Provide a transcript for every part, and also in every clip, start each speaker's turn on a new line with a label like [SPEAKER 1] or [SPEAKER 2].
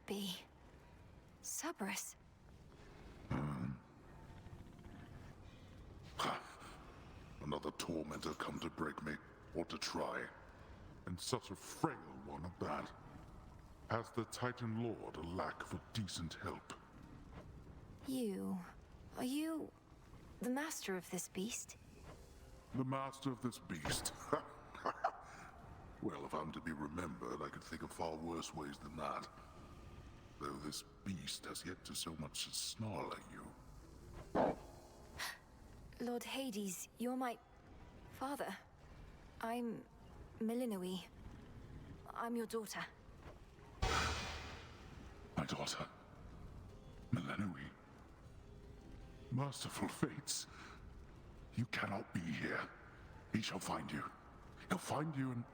[SPEAKER 1] be? Cerberus?
[SPEAKER 2] Another tormentor come to break me, or to try. And such a frail one at that. Has the Titan Lord a lack for decent help?
[SPEAKER 1] Are you the master of this beast?
[SPEAKER 2] The master of this beast? Well, if I'm to be remembered, I could think of far worse ways than that. Though this beast has yet to so much as snarl at you.
[SPEAKER 1] Lord Hades, you're my father. I'm Milinoe. I'm your daughter.
[SPEAKER 2] My daughter. Milinoe. Merciful fates. You cannot be here. He shall find you. He'll find you and...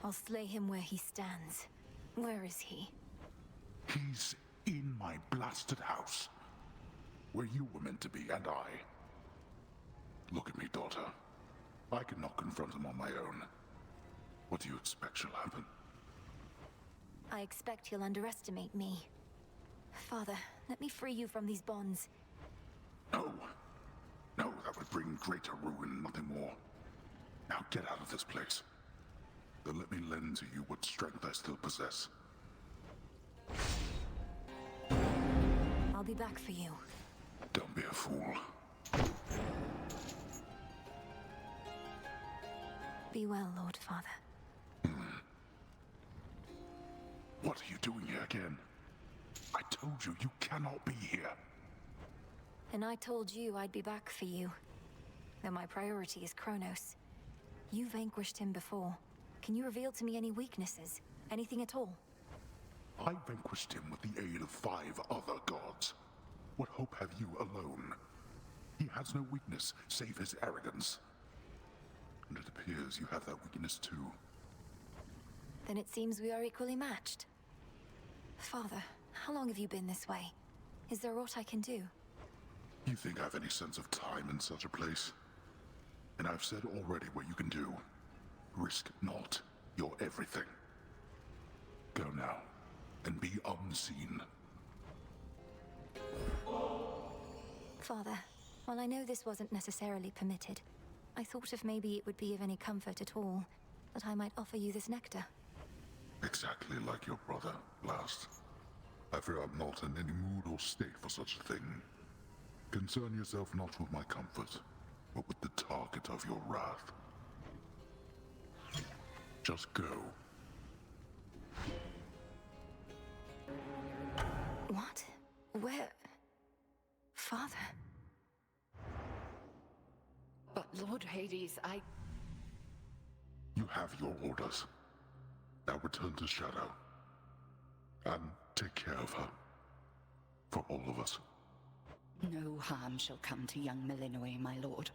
[SPEAKER 1] I'll slay him where he stands. Where is he?
[SPEAKER 2] He's in my blasted house. Where you were meant to be, and I. Look at me, daughter. I cannot confront him on my own. What do you expect shall happen?
[SPEAKER 1] I expect he'll underestimate me. Father, let me free you from these bonds.
[SPEAKER 2] No. No, that would bring greater ruin, nothing more. Now get out of this place. Then let me lend to you what strength I still possess.
[SPEAKER 1] I'll be back for you.
[SPEAKER 2] Don't be a fool.
[SPEAKER 1] Be well, Lord Father.
[SPEAKER 2] What are you doing here again? I told you, you cannot be here.
[SPEAKER 1] And I told you I'd be back for you. Though my priority is Kronos. You vanquished him before. Can you reveal to me any weaknesses? Anything at all?
[SPEAKER 2] I vanquished him with the aid of 5 other gods. What hope have you alone? He has no weakness, save his arrogance. And it appears you have that weakness too.
[SPEAKER 1] Then it seems we are equally matched. Father, how long have you been this way? Is there aught I can do?
[SPEAKER 2] You think I have any sense of time in such a place? And I've said already what you can do. Risk not your everything. Go now, and be unseen.
[SPEAKER 1] Father, while I know this wasn't necessarily permitted, I thought if maybe it would be of any comfort at all, that I might offer you this nectar.
[SPEAKER 2] Exactly like your brother, last. I fear I'm not in any mood or state for such a thing. Concern yourself not with my comfort, but with the target of your wrath. Just go.
[SPEAKER 1] What? Where? Father?
[SPEAKER 3] But Lord Hades,
[SPEAKER 2] You have your orders. Now return to Shadow. And take care of her. For all of us.
[SPEAKER 3] no harm shall come to young Milinoe, my lord.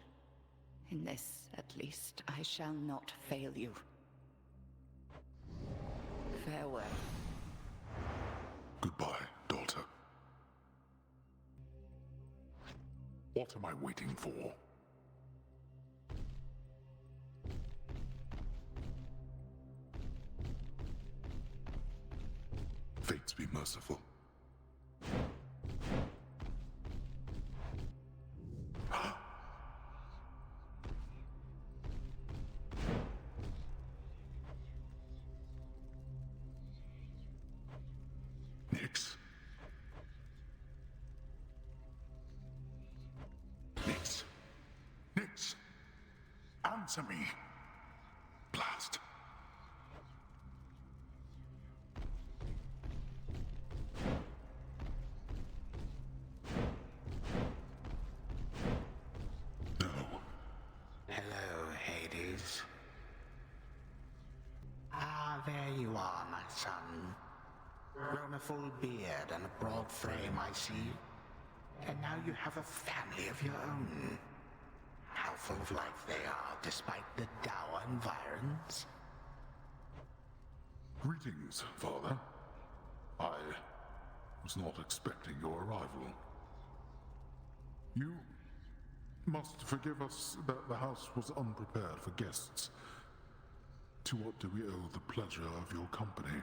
[SPEAKER 3] In this, at least, I shall not fail you. Farewell.
[SPEAKER 2] Goodbye, daughter. What am I waiting for? Fates be merciful. Nyx. Nyx. Nyx. Answer me. Blast. No.
[SPEAKER 4] Hello, Hades. Ah, there you are, my son. Grown a full beard and a broad frame, I see. And now you have a family of your own. How full of life they are, despite the dour environs.
[SPEAKER 2] Greetings, Father. I was not expecting your arrival. You must forgive us that the house was unprepared for guests. To what do we owe the pleasure of your company?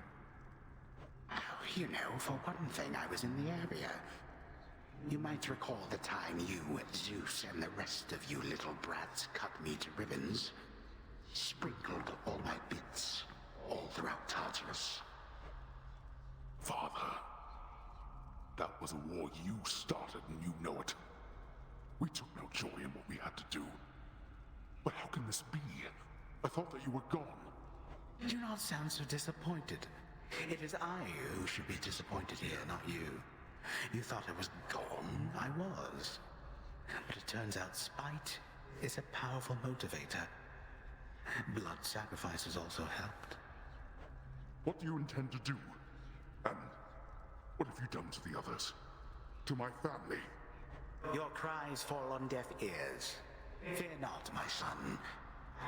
[SPEAKER 4] You know, for one thing, I was in the area. You might recall the time you, Zeus, and the rest of you little brats cut me to ribbons. Sprinkled all my bits all throughout Tartarus.
[SPEAKER 2] Father, that was a war you started and you know it. We took no joy in what we had to do. But how can this be? I thought that you were gone.
[SPEAKER 4] Do not sound so disappointed. It is I who should be disappointed here, not you. You thought I was gone. I was. But it turns out spite is a powerful motivator. Blood sacrifices also helped.
[SPEAKER 2] What do you intend to do? And what have you done to the others? To my family?
[SPEAKER 4] Your cries fall on deaf ears. Fear not, my son.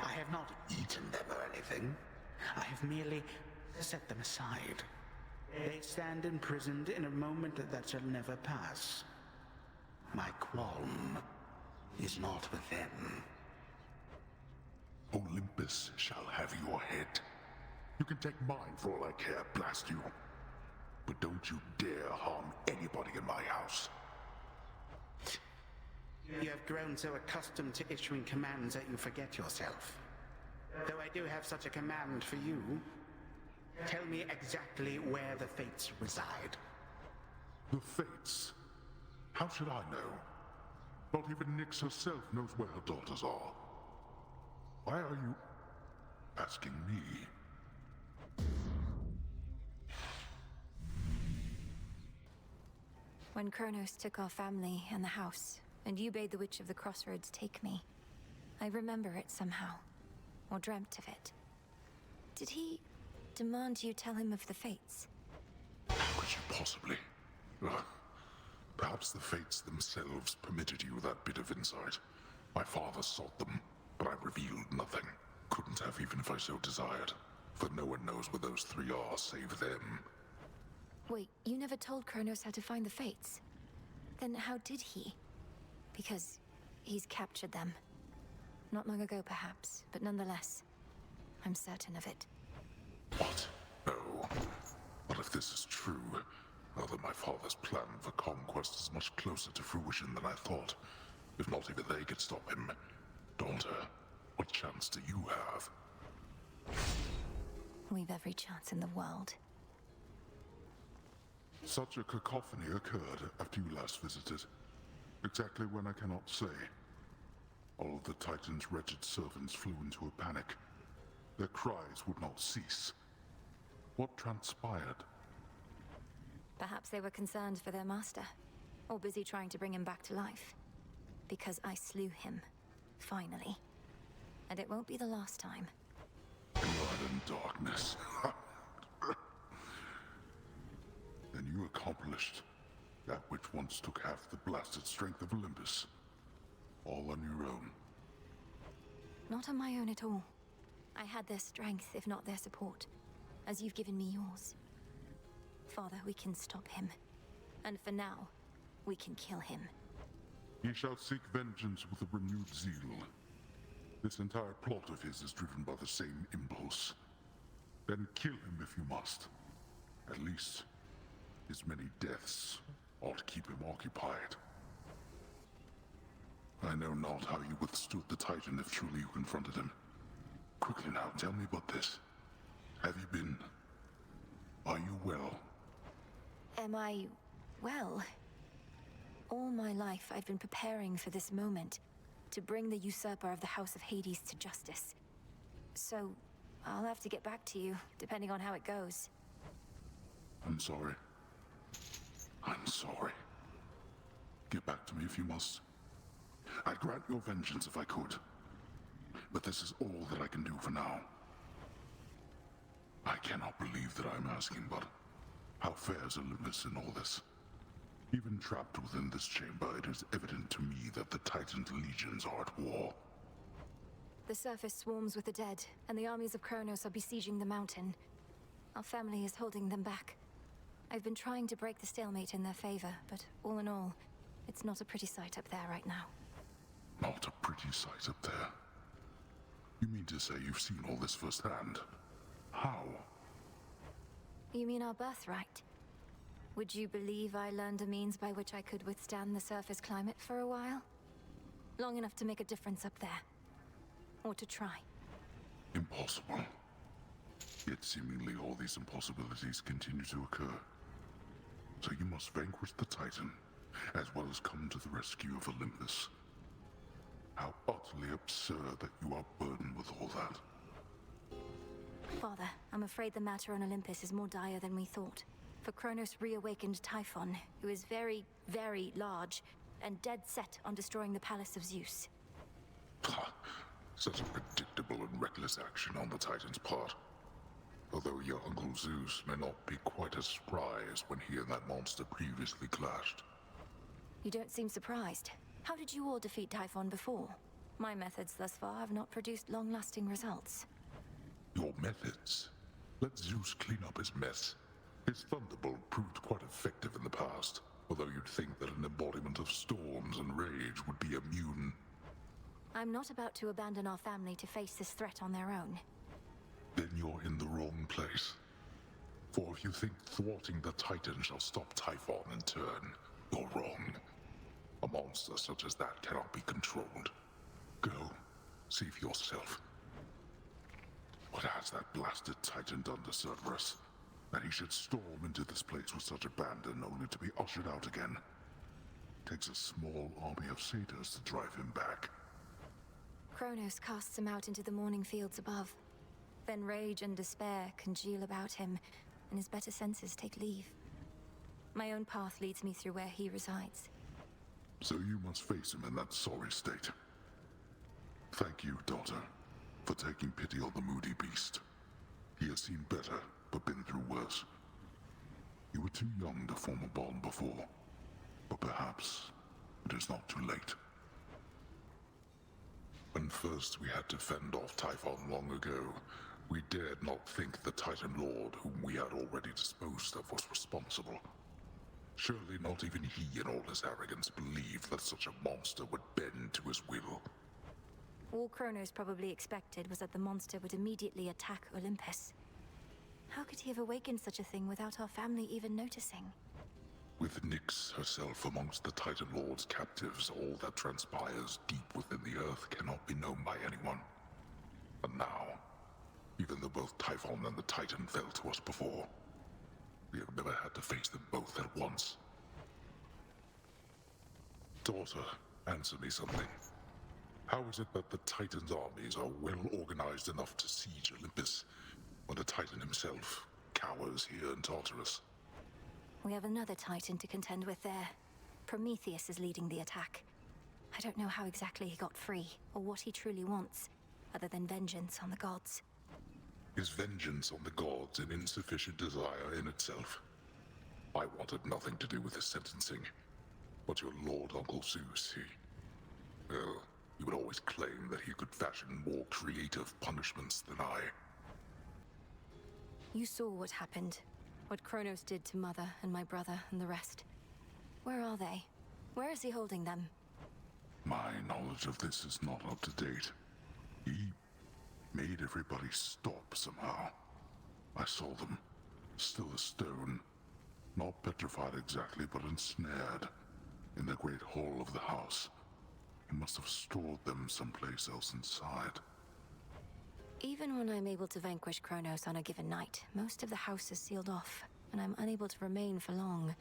[SPEAKER 4] I have not eaten them or anything. I have merely set them aside. They stand imprisoned in a moment that shall never pass. My qualm is not with them.
[SPEAKER 2] Olympus shall have your head. You can take mine for all I care, blast you. But don't you dare harm anybody in my house.
[SPEAKER 4] You have grown so accustomed to issuing commands that you forget yourself. Though I do have such a command for you, tell me exactly where the Fates reside.
[SPEAKER 2] The Fates? How should I know? Not even Nyx herself knows where her daughters are. Why are you asking me?
[SPEAKER 1] When Kronos took our family and the house, and you bade the Witch of the Crossroads take me, I remember it somehow, or dreamt of it. Did he demand you tell him of the Fates?
[SPEAKER 2] How could you possibly? Perhaps the Fates themselves permitted you that bit of insight. My father sought them, but I revealed nothing. Couldn't have even if I so desired, for no one knows where those three are save them.
[SPEAKER 1] Wait, you never told Kronos how to find the Fates? Then how did he? Because he's captured them. Not long ago, perhaps, but nonetheless, I'm certain of it.
[SPEAKER 2] What? No. But if this is true, well then my father's plan for conquest is much closer to fruition than I thought. If not even they could stop him. Daughter, what chance do you have?
[SPEAKER 1] We've every chance in the world.
[SPEAKER 2] Such a cacophony occurred after you last visited. Exactly when I cannot say. All of the Titan's wretched servants flew into a panic. Their cries would not cease. What transpired?
[SPEAKER 1] Perhaps they were concerned for their master, or busy trying to bring him back to life. Because I slew him, finally. And it won't be the last time.
[SPEAKER 2] Blood and darkness. Then you accomplished that which once took half the blasted strength of Olympus. All on your own.
[SPEAKER 1] Not on my own at all. I had their strength, if not their support, as you've given me yours. Father, we can stop him. And for now, we can kill him.
[SPEAKER 2] He shall seek vengeance with a renewed zeal. This entire plot of his is driven by the same impulse. Then kill him if you must. At least, his many deaths ought to keep him occupied. I know not how you withstood the Titan if truly you confronted him. Quickly now, tell me about this. Have you been... Are you well?
[SPEAKER 1] Am I... well? All my life I've been preparing for this moment, to bring the usurper of the House of Hades to justice. So, I'll have to get back to you, depending on how it goes.
[SPEAKER 2] I'm sorry. I'm sorry. Get back to me if you must. I'd grant your vengeance if I could. But this is all that I can do for now. I cannot believe that I'm asking, but how fares Olympus in all this? Even trapped within this chamber, it is evident to me that the Titan's legions are at war.
[SPEAKER 1] The surface swarms with the dead, and the armies of Kronos are besieging the mountain. Our family is holding them back. I've been trying to break the stalemate in their favor, but all in all, it's not a pretty sight up there right now.
[SPEAKER 2] Not a pretty sight up there. You mean to say you've seen all this firsthand? How?
[SPEAKER 1] You mean our birthright? Would you believe I learned a means by which I could withstand the surface climate for a while? Long enough to make a difference up there. Or to try.
[SPEAKER 2] Impossible. Yet seemingly all these impossibilities continue to occur. So you must vanquish the Titan, as well as come to the rescue of Olympus. How utterly absurd that you are burdened with all that.
[SPEAKER 1] Father, I'm afraid the matter on Olympus is more dire than we thought. For Kronos reawakened Typhon, who is very, very large, and dead set on destroying the Palace of Zeus.
[SPEAKER 2] Ha! Such a predictable and reckless action on the Titan's part. Although your Uncle Zeus may not be quite as spry as when he and that monster previously clashed.
[SPEAKER 1] You don't seem surprised. How did you all defeat Typhon before? My methods thus far have not produced long-lasting results.
[SPEAKER 2] Your methods? Let Zeus clean up his mess. His thunderbolt proved quite effective in the past, although you'd think that an embodiment of storms and rage would be immune.
[SPEAKER 1] I'm not about to abandon our family to face this threat on their own.
[SPEAKER 2] Then you're in the wrong place. For if you think thwarting the Titan shall stop Typhon in turn, you're wrong. A monster such as that cannot be controlled. Go, see for yourself. What has that blasted Titan done to Cerberus? That he should storm into this place with such abandon only to be ushered out again. Takes a small army of satyrs to drive him back.
[SPEAKER 1] Kronos casts him out into the morning fields above. Then rage and despair congeal about him, and his better senses take leave. My own path leads me through where he resides.
[SPEAKER 2] So you must face him in that sorry state. Thank you, daughter, for taking pity on the moody beast. He has seen better, but been through worse. You were too young to form a bond before, but perhaps it is not too late. When first we had to fend off Typhon long ago, we dared not think the Titan Lord whom we had already disposed of was responsible. Surely not even he in all his arrogance believed that such a monster would bend to his will.
[SPEAKER 1] All Kronos probably expected was that the monster would immediately attack Olympus. How could he have awakened such a thing without our family even noticing?
[SPEAKER 2] With Nyx herself amongst the Titan Lord's captives, all that transpires deep within the earth cannot be known by anyone. And now, even though both Typhon and the Titan fell to us before, we have never had to face them both at once. Daughter, answer me something. How is it that the Titan's armies are well organized enough to siege Olympus, when the Titan himself cowers here in Tartarus?
[SPEAKER 1] We have another Titan to contend with there. Prometheus is leading the attack. I don't know how exactly he got free, or what he truly wants, other than vengeance on the gods.
[SPEAKER 2] Is vengeance on the gods an insufficient desire in itself? I wanted nothing to do with his sentencing. But your Lord Uncle Zeus, well, he would always claim that he could fashion more creative punishments than I.
[SPEAKER 1] You saw what happened. What Kronos did to Mother and my brother and the rest. Where are they? Where is he holding them?
[SPEAKER 2] My knowledge of this is not up to date. He made everybody stop somehow. I saw them, still as stone. Not petrified exactly, but ensnared. In the great hall of the house. He must have stored them someplace else inside.
[SPEAKER 1] Even when I'm able to vanquish Kronos on a given night, most of the house is sealed off, and I'm unable to remain for long.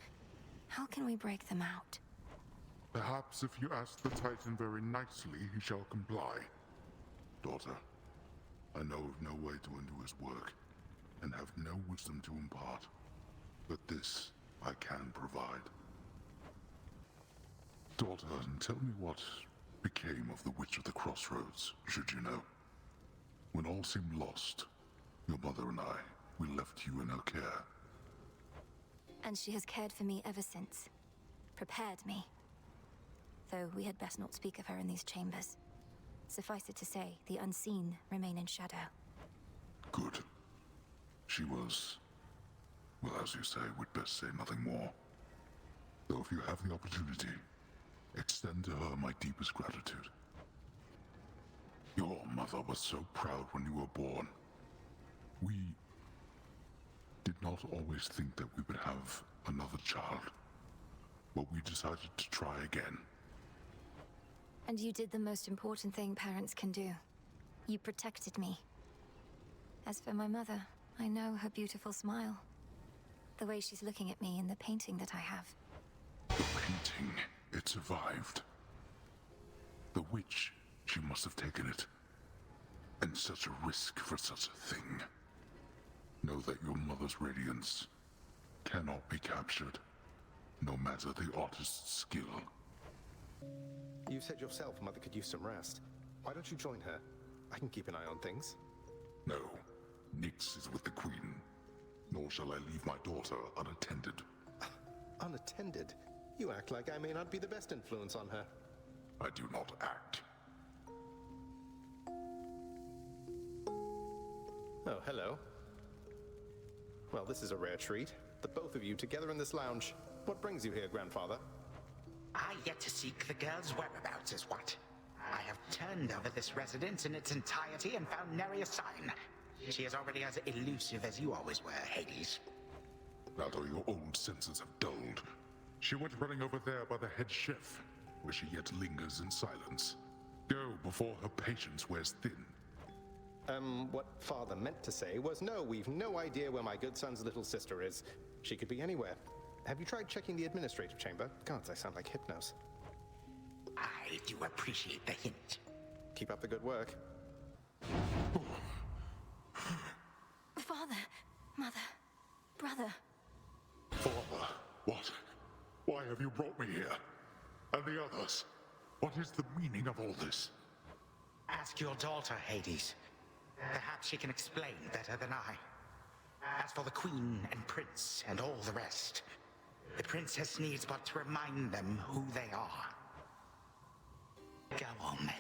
[SPEAKER 1] How can we break them out?
[SPEAKER 2] Perhaps if you ask the Titan very nicely, he shall comply. Daughter, I know of no way to undo his work, and have no wisdom to impart. But this I can provide. Daughter, tell me what became of the Witch of the Crossroads, should you know. When all seemed lost, your mother and I, we left you in her care.
[SPEAKER 1] And she has cared for me ever since. Prepared me. Though we had best not speak of her in these chambers. Suffice it to say, the unseen remain in shadow.
[SPEAKER 2] Good. She was... well, as you say, we'd best say nothing more. Though if you have the opportunity, extend to her my deepest gratitude. Your mother was so proud when you were born. We did not not always think that we would have another child, but we decided to try again.
[SPEAKER 1] And you did the most important thing parents can do. You protected me. As for my mother, I know her beautiful smile. The way she's looking at me in the painting that I have.
[SPEAKER 2] The painting, it survived. The witch, she must have taken it. And such a risk for such a thing. Know that your mother's radiance cannot be captured, no matter the artist's skill.
[SPEAKER 5] You said yourself Mother could use some rest. Why don't you join her? I can keep an eye on things.
[SPEAKER 2] No, Nyx is with the Queen. Nor shall I leave my daughter unattended.
[SPEAKER 5] Unattended? You act like I may not be the best influence on her.
[SPEAKER 2] I do not act.
[SPEAKER 5] Oh, hello. Well, this is a rare treat. The both of you together in this lounge. What brings you here, Grandfather?
[SPEAKER 4] I yet to seek the girl's whereabouts is what. I have turned over this residence in its entirety and found nary a sign. She is already as elusive as you always were, Hades.
[SPEAKER 2] That or your old senses have dulled. She went running over there by the head chef, where she yet lingers in silence. Go before her patience wears thin.
[SPEAKER 5] What Father meant to say was, no, we've no idea where my good son's little sister is. She could be anywhere. Have you tried checking the administrative chamber? Gods, I sound like Hypnos.
[SPEAKER 4] I do appreciate the hint.
[SPEAKER 5] Keep up the good work.
[SPEAKER 1] Father, Mother, Brother.
[SPEAKER 2] Father, what? Why have you brought me here? And the others? What is the meaning of all this?
[SPEAKER 4] Ask your daughter, Hades. Perhaps she can explain better than I. As for the Queen and Prince and all the rest, the Princess needs but to remind them who they are. Go on, then.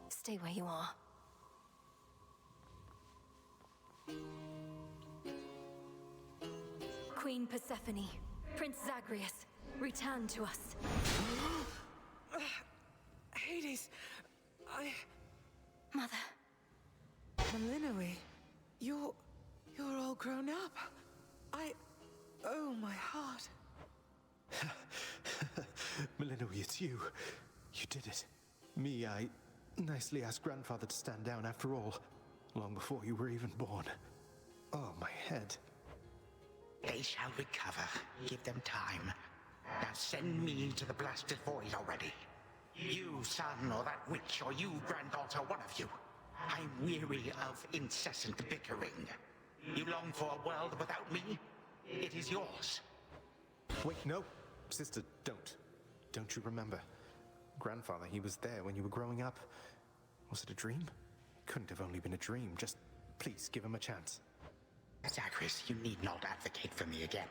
[SPEAKER 1] Stay where you are. Queen Persephone, Prince Zagreus, return to us.
[SPEAKER 6] Hades,
[SPEAKER 1] Mother.
[SPEAKER 6] Melinoe, you're all grown up. Oh, my heart.
[SPEAKER 5] Melinoe, it's you. You did it. Me, I nicely asked Grandfather to stand down after all, long before you were even born. Oh, my head.
[SPEAKER 4] They shall recover. Give them time. Now send me to the blasted void already. You, son, or that witch, or you, granddaughter, one of you. I'm weary of incessant bickering. You long for a world without me? It is yours.
[SPEAKER 5] Wait, no. Sister, don't. Don't you remember? Grandfather, he was there when you were growing up. Was it a dream? Couldn't have only been a dream. Just please give him a chance.
[SPEAKER 4] Zagreus, you need not advocate for me again.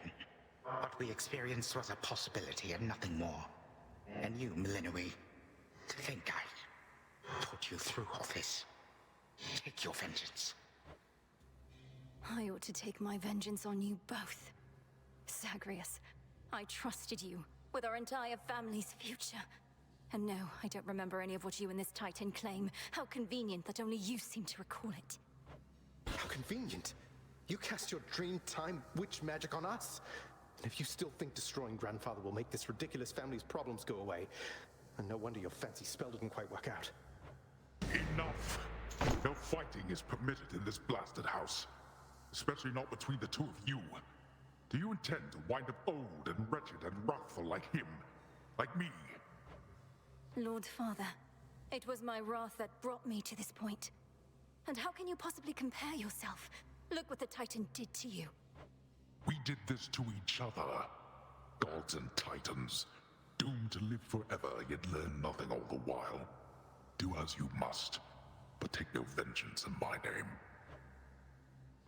[SPEAKER 4] What we experienced was a possibility and nothing more. And you, Melinoe, to think I put you through all this. Take your vengeance.
[SPEAKER 1] I ought to take my vengeance on you both. Zagreus, I trusted you with our entire family's future. And no, I don't remember any of what you and this Titan claim. How convenient that only you seem to recall it.
[SPEAKER 5] How convenient. You cast your dream time witch magic on us? And if you still think destroying Grandfather will make this ridiculous family's problems go away, then no wonder your fancy spell didn't quite work out.
[SPEAKER 2] Enough! No fighting is permitted in this blasted house. Especially not between the two of you. Do you intend to wind up old and wretched and wrathful like him? Like me?
[SPEAKER 1] Lord Father, it was my wrath that brought me to this point. And how can you possibly compare yourself? Look what the Titan did to you.
[SPEAKER 2] We did this to each other. Gods and Titans, doomed to live forever, yet learn nothing all the while. Do as you must, but take no vengeance in my name.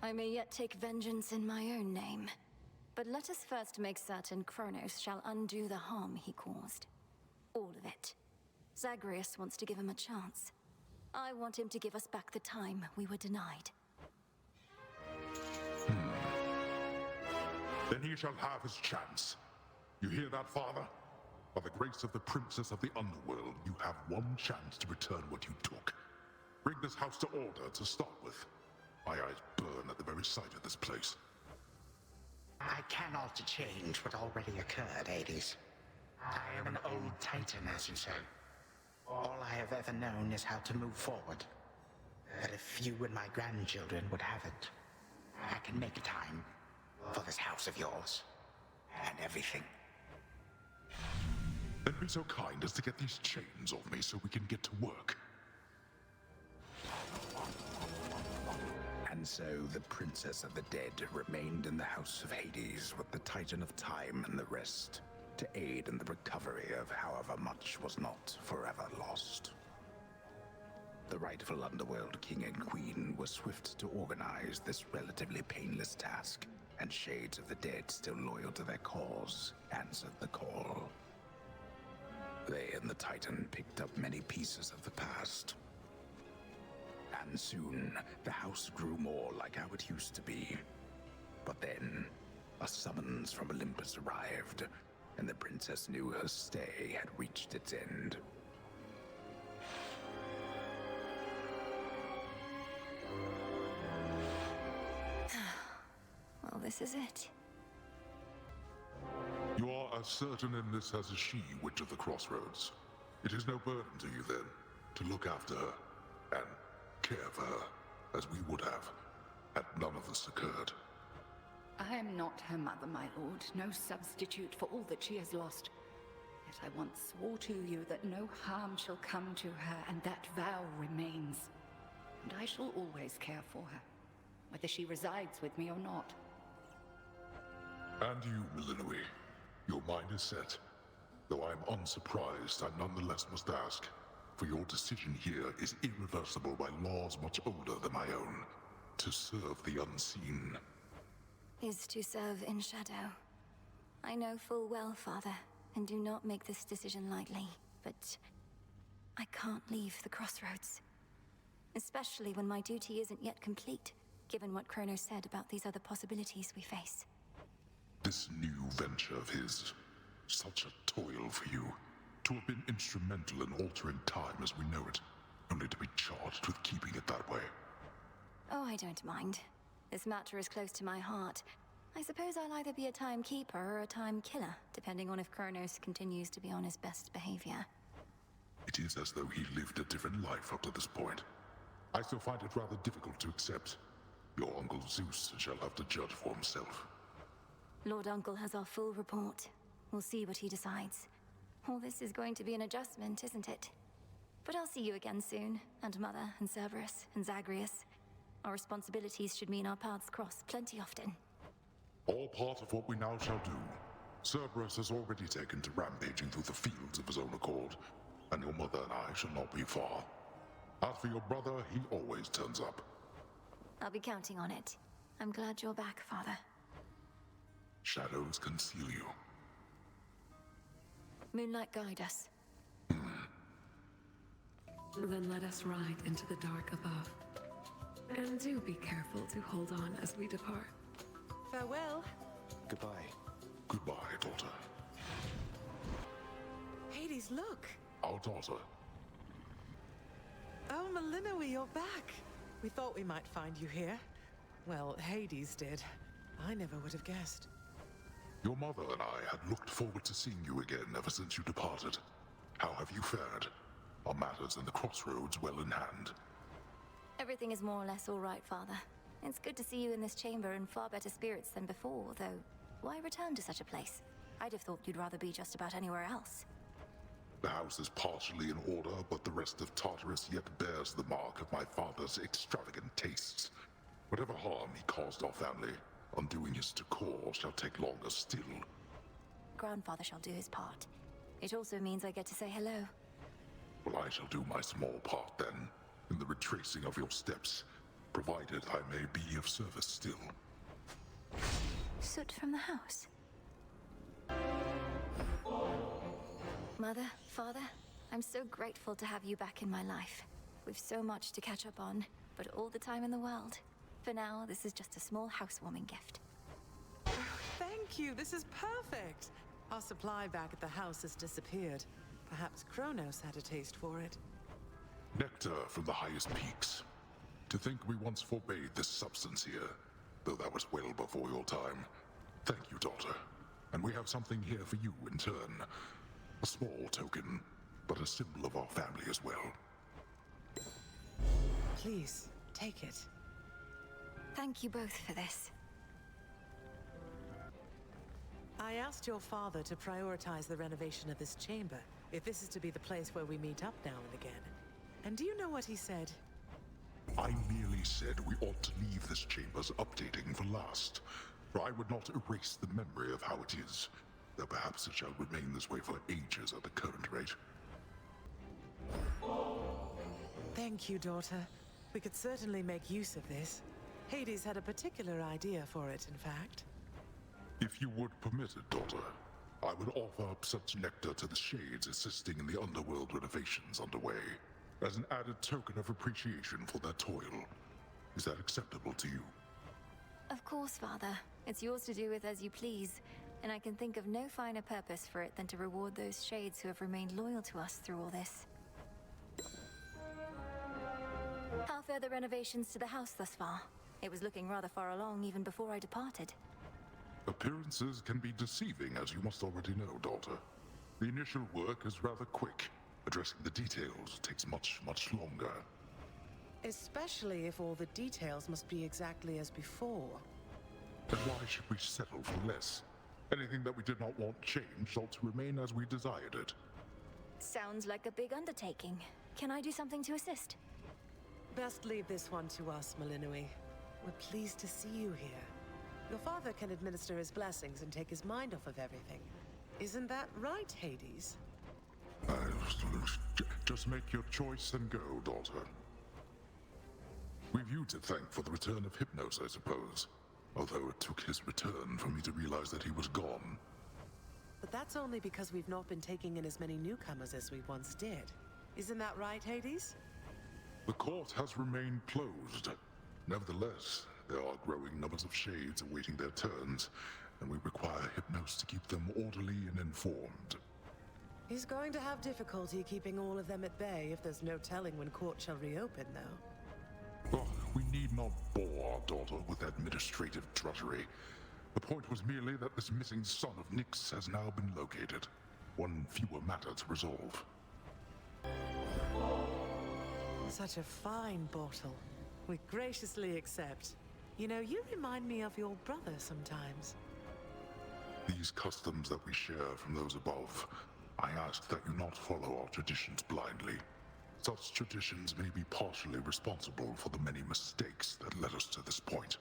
[SPEAKER 1] I may yet take vengeance in my own name. But let us first make certain Kronos shall undo the harm he caused. All of it. Zagreus wants to give him a chance. I want him to give us back the time we were denied.
[SPEAKER 2] Then he shall have his chance. You hear that, Father? By the grace of the Princess of the Underworld, you have one chance to return what you took. Bring this house to order to start with. My eyes burn at the very sight of this place.
[SPEAKER 4] I can alter change what already occurred, Hades. I am an old titan, as you say. All I have ever known is how to move forward. But if you and my grandchildren would have it, I can make time for this house of yours. And everything.
[SPEAKER 2] Then be so kind as to get these chains off me so we can get to work.
[SPEAKER 7] And so the Princess of the Dead remained in the House of Hades with the Titan of Time and the rest, to aid in the recovery of however much was not forever lost. The rightful Underworld King and Queen were swift to organize this relatively painless task, and Shades of the Dead, still loyal to their cause, answered the call. They and the Titan picked up many pieces of the past. And soon, the house grew more like how it used to be. But then, a summons from Olympus arrived, and the princess knew her stay had reached its end.
[SPEAKER 1] Well, this is it.
[SPEAKER 2] You are as certain in this as is she, Witch of the Crossroads. It is no burden to you, then, to look after her and care for her, as we would have, had none of this occurred.
[SPEAKER 3] I am not her mother, my lord, no substitute for all that she has lost. Yet I once swore to you that no harm shall come to her, and that vow remains. And I shall always care for her, whether she resides with me or not.
[SPEAKER 2] And you, Milinoe, your mind is set. Though I am unsurprised, I nonetheless must ask, for your decision here is irreversible by laws much older than my own. To serve the unseen.
[SPEAKER 1] Is to serve in shadow. I know full well, Father, and do not make this decision lightly, but I can't leave the Crossroads. Especially when my duty isn't yet complete, given what Kronos said about these other possibilities we face.
[SPEAKER 2] This new venture of his, such a toil for you. To have been instrumental in altering time as we know it, only to be charged with keeping it that way.
[SPEAKER 1] Oh, I don't mind. This matter is close to my heart. I suppose I'll either be a timekeeper or a time killer, depending on if Kronos continues to be on his best behavior.
[SPEAKER 2] It is as though he lived a different life up to this point. I still find it rather difficult to accept. Your Uncle Zeus shall have to judge for himself.
[SPEAKER 1] Lord Uncle has our full report. We'll see what he decides. All this is going to be an adjustment, isn't it? But I'll see you again soon, and Mother, and Cerberus, and Zagreus. Our responsibilities should mean our paths cross plenty often.
[SPEAKER 2] All part of what we now shall do. Cerberus has already taken to rampaging through the fields of his own accord, and your mother and I shall not be far. As for your brother, he always turns up.
[SPEAKER 1] I'll be counting on it. I'm glad you're back, Father.
[SPEAKER 2] Shadows conceal you.
[SPEAKER 1] Moonlight, guide us.
[SPEAKER 8] Then let us ride into the dark above. And do be careful to hold on as we depart.
[SPEAKER 6] Farewell.
[SPEAKER 5] Goodbye.
[SPEAKER 2] Goodbye, daughter.
[SPEAKER 6] Hades, look.
[SPEAKER 2] Our daughter.
[SPEAKER 6] Oh, Milinoe, you're back. We thought we might find you here. Well, Hades did. I never would have guessed.
[SPEAKER 2] Your mother and I had looked forward to seeing you again ever since you departed. How have you fared? Are matters in the Crossroads well in hand?
[SPEAKER 1] Everything is more or less all right, Father. It's good to see you in this chamber in far better spirits than before, though why return to such a place? I'd have thought you'd rather be just about anywhere else.
[SPEAKER 2] The house is partially in order, but the rest of Tartarus yet bears the mark of my father's extravagant tastes. Whatever harm he caused our family, undoing his decor shall take longer still.
[SPEAKER 1] Grandfather shall do his part. It also means I get to say hello.
[SPEAKER 2] Well, I shall do my small part then, in the retracing of your steps, provided I may be of service still.
[SPEAKER 1] Soot from the house. Mother, Father, I'm so grateful to have you back in my life. We've so much to catch up on, but all the time in the world. For now, this is just a small housewarming gift.
[SPEAKER 6] Thank you, this is perfect. Our supply back at the house has disappeared. Perhaps Kronos had a taste for it.
[SPEAKER 2] Nectar from the highest peaks. To think we once forbade this substance here, though that was well before your time. Thank you, daughter. And we have something here for you in turn. A small token, but a symbol of our family as well.
[SPEAKER 6] Please, take it.
[SPEAKER 1] Thank you both for this.
[SPEAKER 6] I asked your father to prioritize the renovation of this chamber, if this is to be the place where we meet up now and again. And do you know what he said?
[SPEAKER 2] I merely said we ought to leave this chamber's updating for last. For I would not erase the memory of how it is, though perhaps it shall remain this way for ages at the current rate.
[SPEAKER 6] Thank you, daughter. We could certainly make use of this. Hades had a particular idea for it, in fact.
[SPEAKER 2] If you would permit it, daughter, I would offer up such nectar to the Shades assisting in the underworld renovations underway, as an added token of appreciation for their toil. Is that acceptable to you?
[SPEAKER 1] Of course, Father. It's yours to do with as you please, and I can think of no finer purpose for it than to reward those Shades who have remained loyal to us through all this. How fare the renovations to the house thus far? It was looking rather far along even before I departed.
[SPEAKER 2] Appearances can be deceiving, as you must already know, daughter. The initial work is rather quick. Addressing the details takes much longer.
[SPEAKER 6] Especially if all the details must be exactly as before.
[SPEAKER 2] Then why should we settle for less? Anything that we did not want changed ought to remain as we desired it.
[SPEAKER 1] Sounds like a big undertaking. Can I do something to assist?
[SPEAKER 6] Best leave this one to us, Malinui. We're pleased to see you here. Your father can administer his blessings and take his mind off of everything. Isn't that right, Hades?
[SPEAKER 2] Just make your choice and go, daughter. We've you to thank for the return of Hypnos, I suppose. Although it took his return for me to realize that he was gone.
[SPEAKER 6] But that's only because we've not been taking in as many newcomers as we once did. Isn't that right, Hades?
[SPEAKER 2] The court has remained closed. Nevertheless, there are growing numbers of Shades awaiting their turns, and we require Hypnos to keep them orderly and informed.
[SPEAKER 6] He's going to have difficulty keeping all of them at bay if there's no telling when court shall reopen, though.
[SPEAKER 2] Oh, we need not bore our daughter with administrative drudgery. The point was merely that this missing son of Nyx has now been located. One fewer matter to resolve.
[SPEAKER 6] Such a fine bottle. We graciously accept. You know, you remind me of your brother sometimes.
[SPEAKER 2] These customs that we share from those above, I ask that you not follow our traditions blindly. Such traditions may be partially responsible for the many mistakes that led us to this point.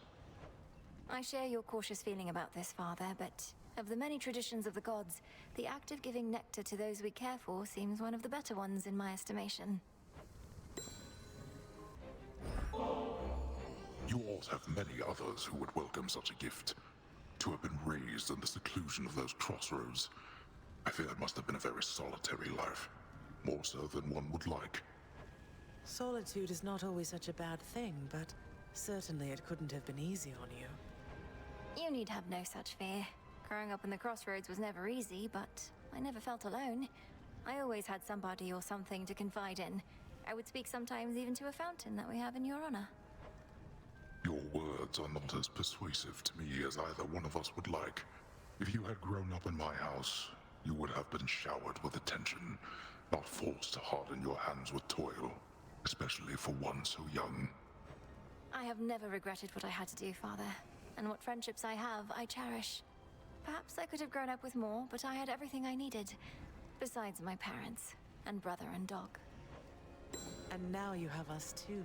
[SPEAKER 1] I share your cautious feeling about this, Father, but of the many traditions of the gods, the act of giving nectar to those we care for seems one of the better ones in my estimation.
[SPEAKER 2] You ought to have many others who would welcome such a gift. To have been raised in the seclusion of those crossroads, I fear it must have been a very solitary life. More so than one would like.
[SPEAKER 6] Solitude is not always such a bad thing, but certainly it couldn't have been easy on you.
[SPEAKER 1] You need have no such fear. Growing up in the crossroads was never easy, but I never felt alone. I always had somebody or something to confide in. I would speak sometimes even to a fountain that we have in your honor.
[SPEAKER 2] Your words are not as persuasive to me as either one of us would like. If you had grown up in my house, you would have been showered with attention, not forced to harden your hands with toil, especially for one so young.
[SPEAKER 1] I have never regretted what I had to do, Father. And what friendships I have, I cherish. Perhaps I could have grown up with more, but I had everything I needed. Besides my parents, and brother and dog.
[SPEAKER 6] And now you have us too.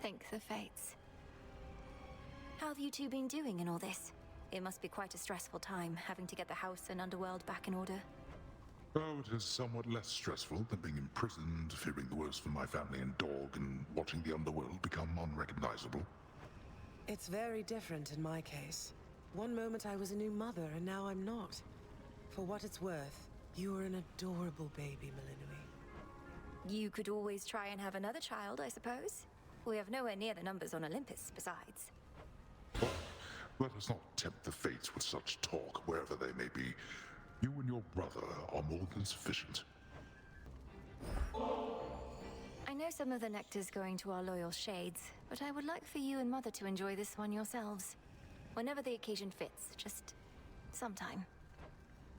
[SPEAKER 1] Thank the fates. How have you two been doing in all this? It must be quite a stressful time, having to get the house and underworld back in order.
[SPEAKER 2] Oh, it is somewhat less stressful than being imprisoned, fearing the worst for my family and dog, and watching the underworld become unrecognizable.
[SPEAKER 6] It's very different in my case. One moment I was a new mother, and now I'm not. For what it's worth, you are an adorable baby, Malinui.
[SPEAKER 1] You could always try and have another child, I suppose. We have nowhere near the numbers on Olympus, besides.
[SPEAKER 2] Oh, let us not tempt the fates with such talk, wherever they may be. You and your brother are more than sufficient.
[SPEAKER 1] I know some of the nectar's going to our loyal shades, but I would like for you and Mother to enjoy this one yourselves. Whenever the occasion fits, just sometime.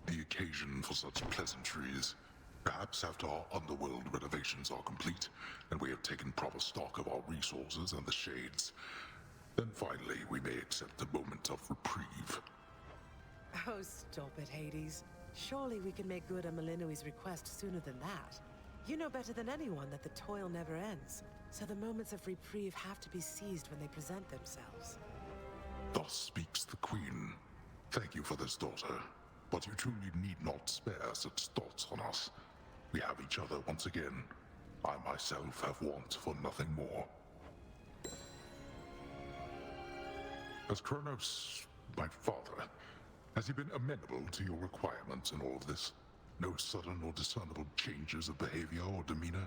[SPEAKER 2] The occasion for such pleasantries. Perhaps after our underworld renovations are complete, and we have taken proper stock of our resources and the shades, then finally we may accept a moment of reprieve.
[SPEAKER 6] Oh, stop it, Hades. Surely we can make good on Malinui's request sooner than that. You know better than anyone that the toil never ends, so the moments of reprieve have to be seized when they present themselves.
[SPEAKER 2] Thus speaks the Queen. Thank you for this, daughter. But you truly need not spare such thoughts on us. We have each other once again. I myself have want for nothing more. As Kronos, my father, has he been amenable to your requirements in all of this? No sudden or discernible changes of behavior or demeanor?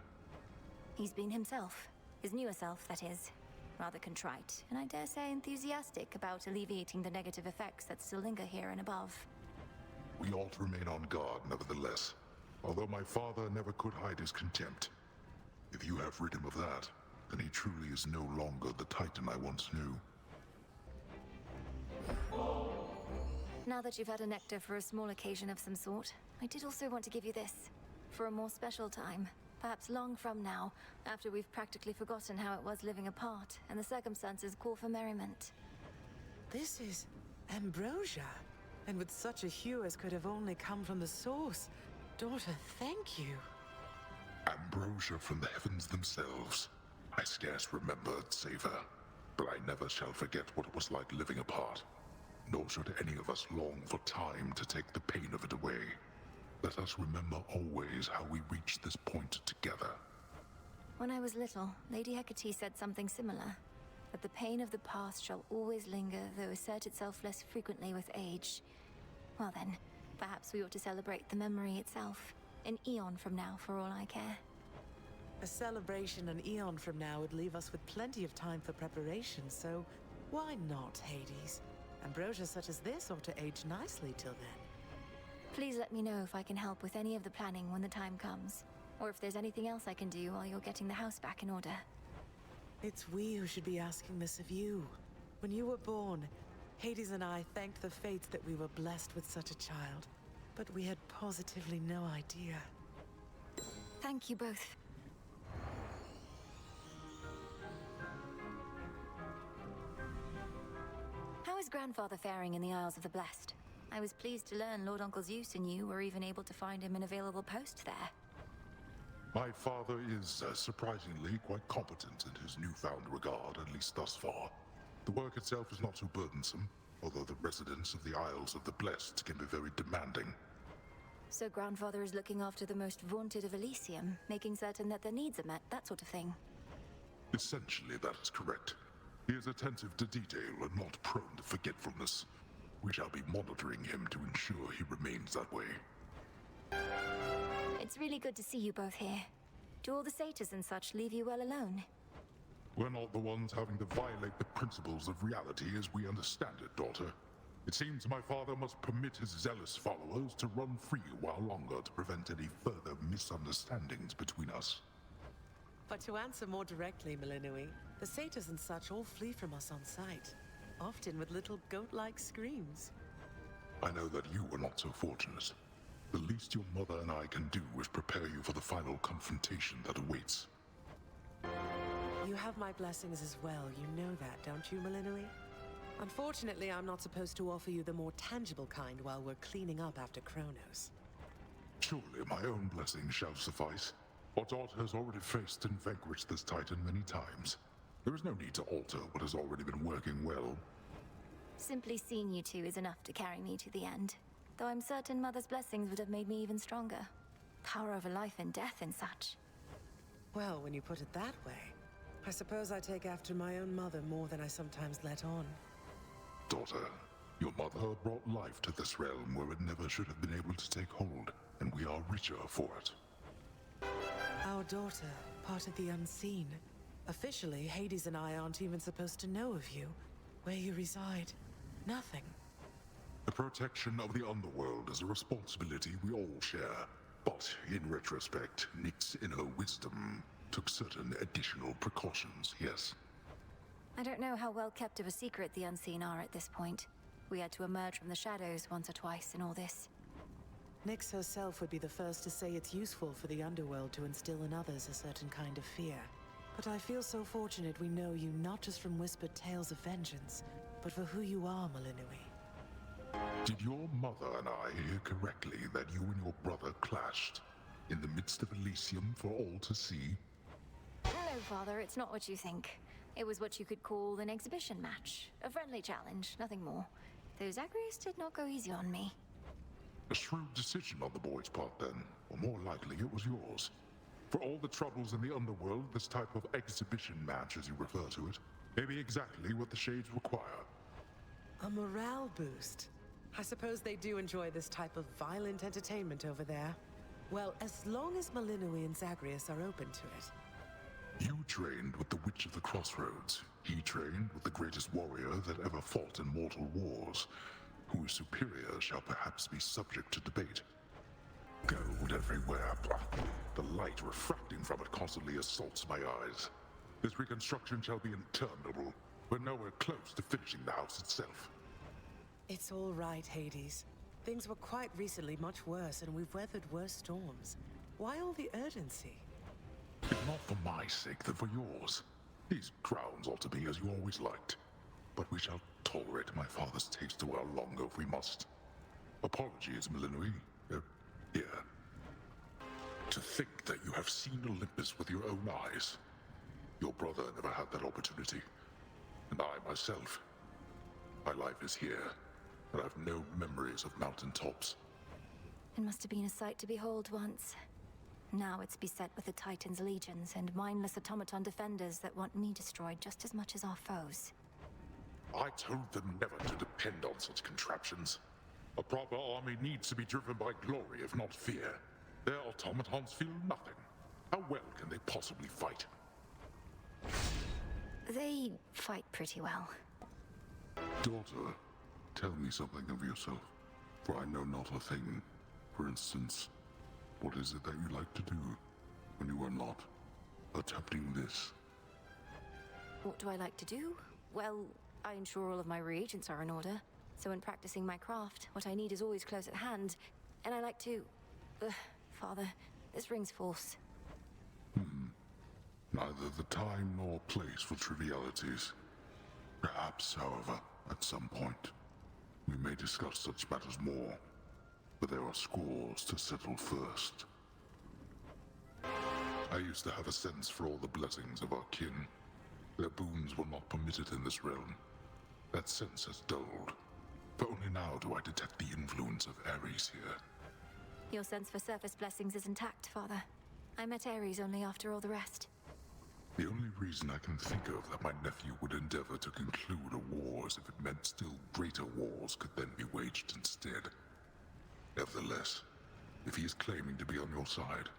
[SPEAKER 1] He's been himself. His newer self, that is. Rather contrite, and I dare say enthusiastic about alleviating the negative effects that still linger here and above.
[SPEAKER 2] We ought to remain on guard, nevertheless. Although my father never could hide his contempt. If you have rid him of that, then he truly is no longer the Titan I once knew.
[SPEAKER 1] Now that you've had a nectar for a small occasion of some sort, I did also want to give you this. For a more special time, perhaps long from now, after we've practically forgotten how it was living apart, and the circumstances call for merriment.
[SPEAKER 6] This is ambrosia, and with such a hue as could have only come from the source. Daughter, thank you.
[SPEAKER 2] Ambrosia from the heavens themselves. I scarce remember its savor, but I never shall forget what it was like living apart. Nor should any of us long for time to take the pain of it away. Let us remember always how we reached this point together.
[SPEAKER 1] When I was little, Lady Hecate said something similar. That the pain of the past shall always linger, though assert itself less frequently with age. Well then, perhaps we ought to celebrate the memory itself. An eon from now, for all I care.
[SPEAKER 6] A celebration an eon from now would leave us with plenty of time for preparation, so why not, Hades? Ambrosia such as this ought to age nicely till then.
[SPEAKER 1] Please let me know if I can help with any of the planning when the time comes. Or if there's anything else I can do while you're getting the house back in order.
[SPEAKER 6] It's we who should be asking this of you. When you were born, Hades and I thanked the fates that we were blessed with such a child. But we had positively no idea.
[SPEAKER 1] Thank you both. How is grandfather faring in the Isles of the Blessed? I was pleased to learn Lord Uncle Zeus and you were even able to find him an available post there.
[SPEAKER 2] My father is surprisingly quite competent in his newfound regard, at least thus far. The work itself is not too burdensome, although the residents of the Isles of the Blessed can be very demanding.
[SPEAKER 1] So grandfather is looking after the most vaunted of Elysium, making certain that their needs are met, that sort of thing.
[SPEAKER 2] Essentially, that is correct. He is attentive to detail and not prone to forgetfulness. We shall be monitoring him to ensure he remains that way.
[SPEAKER 1] It's really good to see you both here. Do all the satyrs and such leave you well alone?
[SPEAKER 2] We're not the ones having to violate the principles of reality as we understand it, daughter. It seems my father must permit his zealous followers to run free a while longer to prevent any further misunderstandings between us.
[SPEAKER 6] But to answer more directly, Malinui, the satyrs and such all flee from us on sight, often with little goat-like screams.
[SPEAKER 2] I know that you were not so fortunate. The least your mother and I can do is prepare you for the final confrontation that awaits.
[SPEAKER 6] You have my blessings as well, you know that, don't you, Malinui? Unfortunately, I'm not supposed to offer you the more tangible kind while we're cleaning up after Kronos.
[SPEAKER 2] Surely my own blessing shall suffice. Our daughter has already faced and vanquished this Titan many times. There is no need to alter what has already been working well.
[SPEAKER 1] Simply seeing you two is enough to carry me to the end. Though I'm certain Mother's blessings would have made me even stronger. Power over life and death and such.
[SPEAKER 6] Well, when you put it that way, I suppose I take after my own mother more than I sometimes let on.
[SPEAKER 2] Daughter, your mother brought life to this realm where it never should have been able to take hold, and we are richer for it.
[SPEAKER 6] Our daughter, part of the unseen. Officially, Hades and I aren't even supposed to know of you, where you reside. Nothing.
[SPEAKER 2] The protection of the underworld is a responsibility we all share. But in retrospect, Nyx's inner wisdom took certain additional precautions, yes?
[SPEAKER 1] I don't know how well kept of a secret the Unseen are at this point. We had to emerge from the shadows once or twice in all this.
[SPEAKER 6] Nyx herself would be the first to say it's useful for the underworld to instill in others a certain kind of fear. But I feel so fortunate we know you not just from whispered tales of vengeance, but for who you are, Malinui.
[SPEAKER 2] Did your mother and I hear correctly that you and your brother clashed in the midst of Elysium for all to see?
[SPEAKER 1] No, Father, it's not what you think. It was what you could call an exhibition match. A friendly challenge, nothing more. Though Zagreus did not go easy on me.
[SPEAKER 2] A shrewd decision on the boy's part then, or more likely it was yours. For all the troubles in the underworld, this type of exhibition match, as you refer to it, may be exactly what the Shades require.
[SPEAKER 6] A morale boost. I suppose they do enjoy this type of violent entertainment over there. Well, as long as Malinui and Zagreus are open to it.
[SPEAKER 2] You trained with the Witch of the Crossroads. He trained with the greatest warrior that ever fought in mortal wars, whose superior shall perhaps be subject to debate. Gold everywhere. The light refracting from it constantly assaults my eyes. This reconstruction shall be interminable. We're nowhere close to finishing the house itself.
[SPEAKER 6] It's all right, Hades. Things were quite recently much worse, and we've weathered worse storms. Why all the urgency?
[SPEAKER 2] If not for my sake, then for yours. These grounds ought to be as you always liked. But we shall tolerate my father's taste a while longer if we must. Apologies, Malinui. Here. To think that you have seen Olympus with your own eyes. Your brother never had that opportunity. And I myself. My life is here, and I have no memories of mountaintops.
[SPEAKER 1] It must have been a sight to behold once. Now it's beset with the Titan's legions and mindless automaton defenders that want me destroyed just as much as our foes.
[SPEAKER 2] I told them never to depend on such contraptions. A proper army needs to be driven by glory, if not fear. Their automatons feel nothing. How well can they possibly fight?
[SPEAKER 1] They fight pretty well.
[SPEAKER 2] Daughter, tell me something of yourself, for I know not a thing. For instance, what is it that you like to do when you are not attempting this?
[SPEAKER 1] What do I like to do? Well, I ensure all of my reagents are in order. So in practicing my craft, what I need is always close at hand. And I like to... Father, this rings false.
[SPEAKER 2] Neither the time nor place for trivialities. Perhaps, however, at some point, we may discuss such matters more. But there are scores to settle first. I used to have a sense for all the blessings of our kin. Their boons were not permitted in this realm. That sense has dulled. For only now do I detect the influence of Ares here.
[SPEAKER 1] Your sense for surface blessings is intact, Father. I met Ares only after all the rest.
[SPEAKER 2] The only reason I can think of that my nephew would endeavor to conclude a war is if it meant still greater wars could then be waged instead. Nevertheless, if he is claiming to be on your side,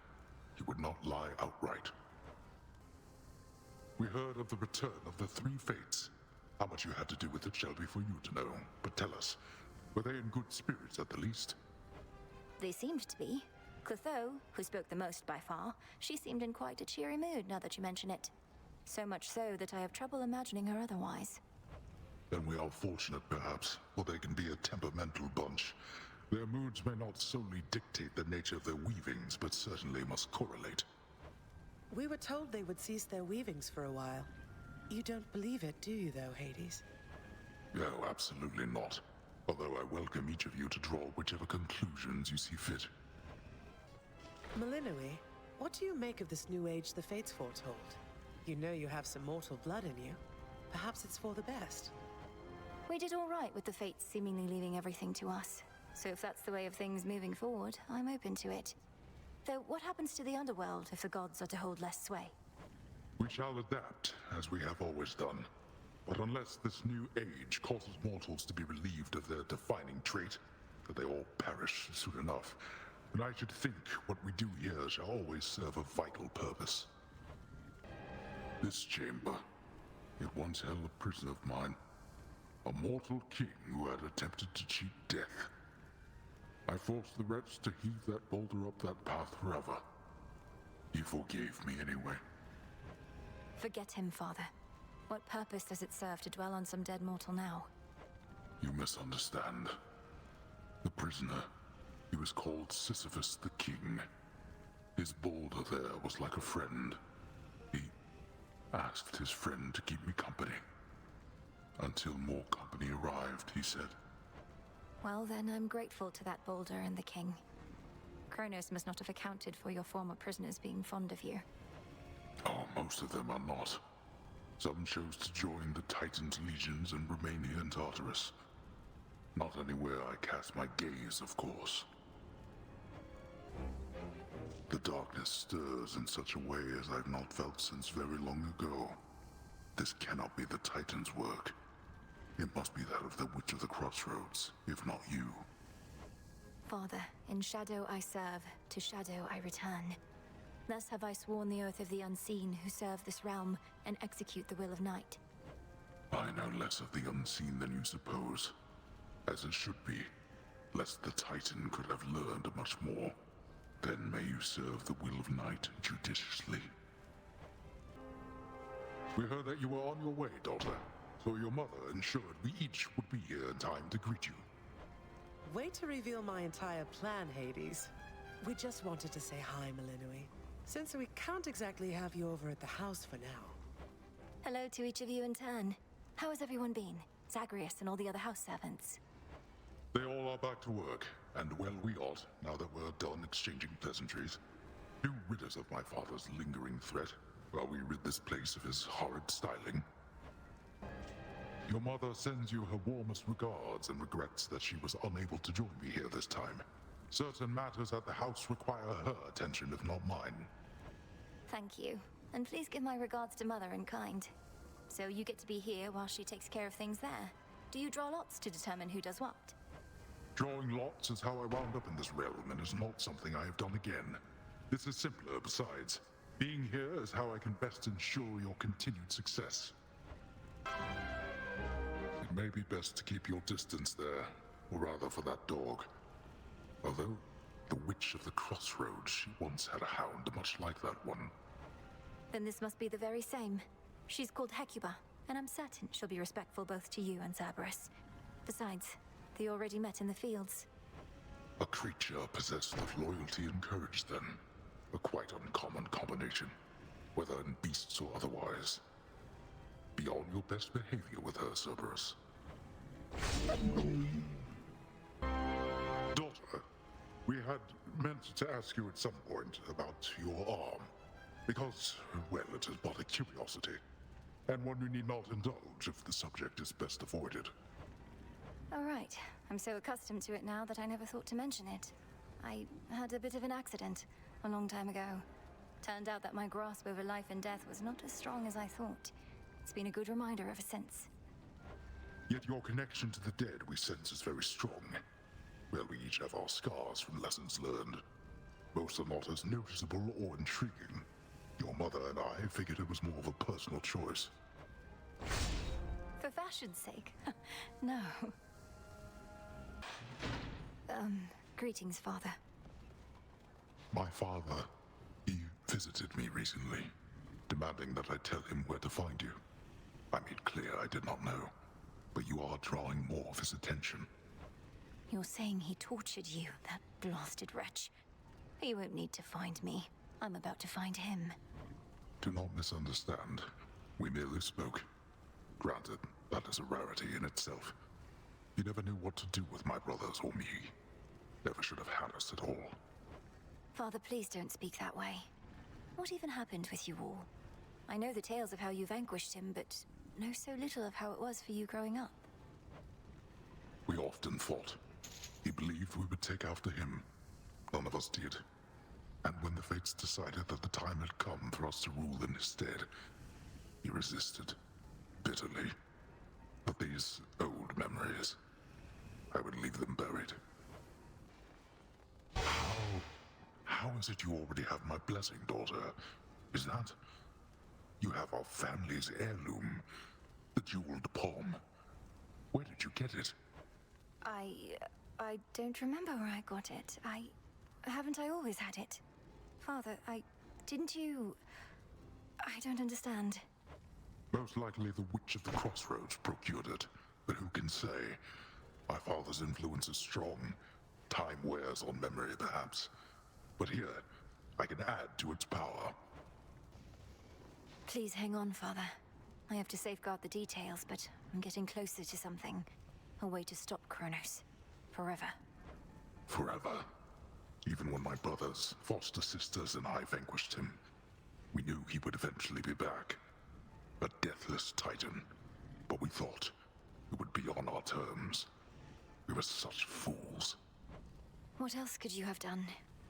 [SPEAKER 2] he would not lie outright. We heard of the return of the three fates. How much you had to do with it shall be for you to know, but tell us, were they in good spirits at the least?
[SPEAKER 1] They seemed to be. Clotho, who spoke the most by far, she seemed in quite a cheery mood now that you mention it. So much so that I have trouble imagining her otherwise.
[SPEAKER 2] Then we are fortunate, perhaps, for they can be a temperamental bunch. Their moods may not solely dictate the nature of their weavings, but certainly must correlate.
[SPEAKER 6] We were told they would cease their weavings for a while. You don't believe it, do you, though, Hades?
[SPEAKER 2] No, absolutely not. Although I welcome each of you to draw whichever conclusions you see fit.
[SPEAKER 6] Malinui, what do you make of this new age the Fates foretold? You know you have some mortal blood in you. Perhaps it's for the best.
[SPEAKER 1] We did all right with the Fates seemingly leaving everything to us. So if that's the way of things moving forward, I'm open to it. Though what happens to the underworld if the gods are to hold less sway?
[SPEAKER 2] We shall adapt, as we have always done. But unless this new age causes mortals to be relieved of their defining trait, that they all perish soon enough, then I should think what we do here shall always serve a vital purpose. This chamber, it once held a prison of mine. A mortal king who had attempted to cheat death. I forced the wretch to heave that boulder up that path forever. He forgave me anyway,
[SPEAKER 1] Forget him, Father. What purpose does it serve to dwell on some dead mortal now?
[SPEAKER 2] You misunderstand. The prisoner, he was called Sisyphus the King. His boulder there was like a friend. He asked his friend to keep me company. Until more company arrived, he said.
[SPEAKER 1] Well, then I'm grateful to that boulder and the king. Kronos must not have accounted for your former prisoners being fond of you.
[SPEAKER 2] Oh, most of them are not. Some chose to join the Titan's legions and remain here in Tartarus. Not anywhere I cast my gaze, of course. The darkness stirs in such a way as I've not felt since very long ago. This cannot be the Titan's work. It must be that of the Witch of the Crossroads, if not you.
[SPEAKER 1] Father, in shadow I serve, to shadow I return. Thus have I sworn the oath of the unseen who serve this realm and execute the will of night.
[SPEAKER 2] I know less of the unseen than you suppose, as it should be, lest the Titan could have learned much more. Then may you serve the will of night judiciously. We heard that you were on your way, daughter, so your mother ensured we each would be here in time to greet you.
[SPEAKER 6] Wait to reveal my entire plan, Hades. We just wanted to say hi, Malinui, since we can't exactly have you over at the house for now.
[SPEAKER 1] Hello to each of you in turn. How has everyone been? Zagreus and all the other house servants.
[SPEAKER 2] They all are back to work, and well we ought, now that we're done exchanging pleasantries. Do rid us of my father's lingering threat, while we rid this place of his horrid styling. Your mother sends you her warmest regards and regrets that she was unable to join me here this time. Certain matters at the house require her attention, if not mine.
[SPEAKER 1] Thank you. And please give my regards to Mother in kind. So you get to be here while she takes care of things there. Do you draw lots to determine who does what?
[SPEAKER 2] Drawing lots is how I wound up in this realm, and is not something I have done again. This is simpler, besides. Being here is how I can best ensure your continued success. It may be best to keep your distance there, or rather for that dog. Although, the Witch of the Crossroads, she once had a hound much like that one.
[SPEAKER 1] Then this must be the very same. She's called Hecuba, and I'm certain she'll be respectful both to you and Cerberus. Besides, they already met in the fields.
[SPEAKER 2] A creature possessed of loyalty and courage, then. A quite uncommon combination, whether in beasts or otherwise. Be on your best behavior with her, Cerberus. Daughter, we had meant to ask you at some point about your arm. Because, well, it is but a curiosity. And one you need not indulge if the subject is best avoided.
[SPEAKER 1] All right. I'm so accustomed to it now that I never thought to mention it. I had a bit of an accident a long time ago. Turned out that my grasp over life and death was not as strong as I thought. It's been a good reminder ever since.
[SPEAKER 2] Yet your connection to the dead we sense is very strong. Well, we each have our scars from lessons learned. Most are not as noticeable or intriguing. Your mother and I figured it was more of a personal choice.
[SPEAKER 1] For fashion's sake? No. Greetings, Father.
[SPEAKER 2] My father, he visited me recently, demanding that I tell him where to find you. I made clear I did not know, but you are drawing more of his attention.
[SPEAKER 1] You're saying he tortured you, that blasted wretch. He won't need to find me. I'm about to find him.
[SPEAKER 2] Do not misunderstand. We merely spoke. Granted, that is a rarity in itself. You never knew what to do with my brothers or me. Never should have had us at all.
[SPEAKER 1] Father, please don't speak that way. What even happened with you all? I know the tales of how you vanquished him, but know so little of how it was for you growing up.
[SPEAKER 2] We often fought. He believed we would take after him. None of us did. And when the fates decided that the time had come for us to rule in his stead, he resisted, bitterly. But these old memories, I would leave them buried. How is it you already have my blessing, daughter? Is that... You have our family's heirloom, the jeweled palm. Where did you get it?
[SPEAKER 1] I don't remember where I got it. Haven't I always had it? Father, didn't you... I don't understand.
[SPEAKER 2] Most likely the Witch of the Crossroads procured it, but who can say? My father's influence is strong. Time wears on memory, perhaps. But here, I can add to its power.
[SPEAKER 1] Please hang on, Father. I have to safeguard the details, but I'm getting closer to something. A way to stop Kronos. Forever.
[SPEAKER 2] Forever. Even when my brothers, foster sisters, and I vanquished him, we knew he would eventually be back. A deathless titan. But we thought it would be on our terms. We were such fools.
[SPEAKER 1] What else could you have done?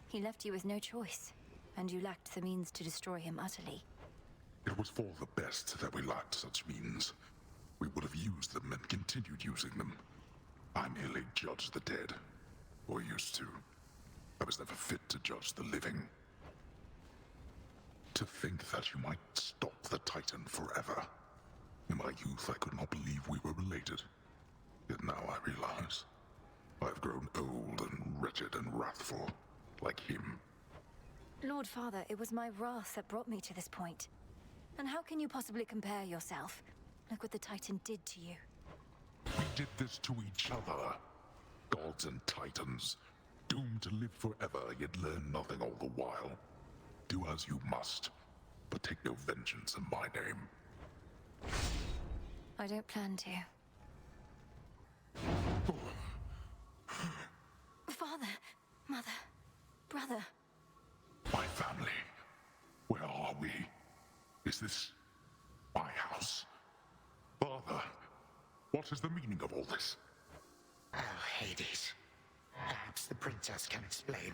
[SPEAKER 1] He left you with no choice, and you lacked the means to destroy him utterly.
[SPEAKER 2] It was for the best that we lacked such means. We would have used them and continued using them. I merely judged the dead. Or used to. I was never fit to judge the living. To think that you might stop the Titan forever. In my youth, I could not believe we were related. Yet now I realize. I've grown old and wretched and wrathful, like him.
[SPEAKER 1] Lord Father, it was my wrath that brought me to this point. And how can you possibly compare yourself? Look what the Titan did to you.
[SPEAKER 2] We did this to each other. Gods and Titans, doomed to live forever, yet learn nothing all the while. Do as you must, but take no vengeance in my name.
[SPEAKER 1] I don't plan to. Father, Mother, Brother.
[SPEAKER 2] My family, where are we? Is this my house? Father, what is the meaning of all this?
[SPEAKER 4] Oh, Hades. Perhaps the princess can explain.